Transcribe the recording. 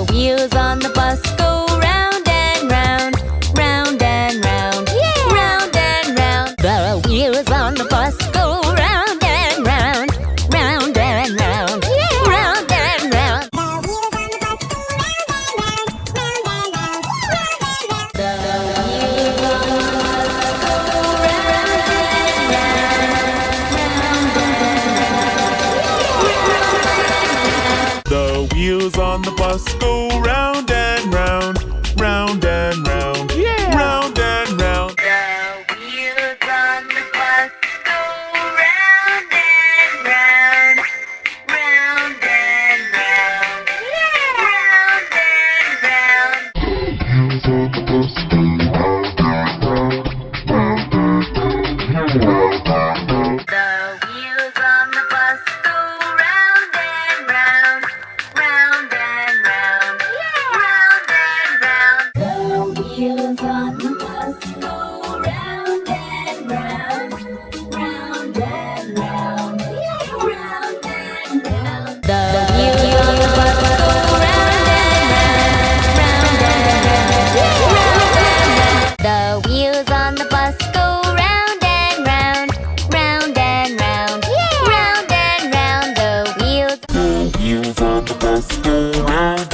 The wheels on the bus go round and round, round and round, round and round. The wheels on the bus go round and round, round and round, round and round. The wheels on the bus go round and round, round and round, round and round. The wheels on the bus go round and round, round and round, round and round. The wheels on the bus go round and round, round and round, round and round. The wheels on the bus go round and round, round and round, round and round. The wheels on the bus go round and round, round and round, round and round. The wheels on the bus go round and round, round and round, round and round. The wheels on the bus go round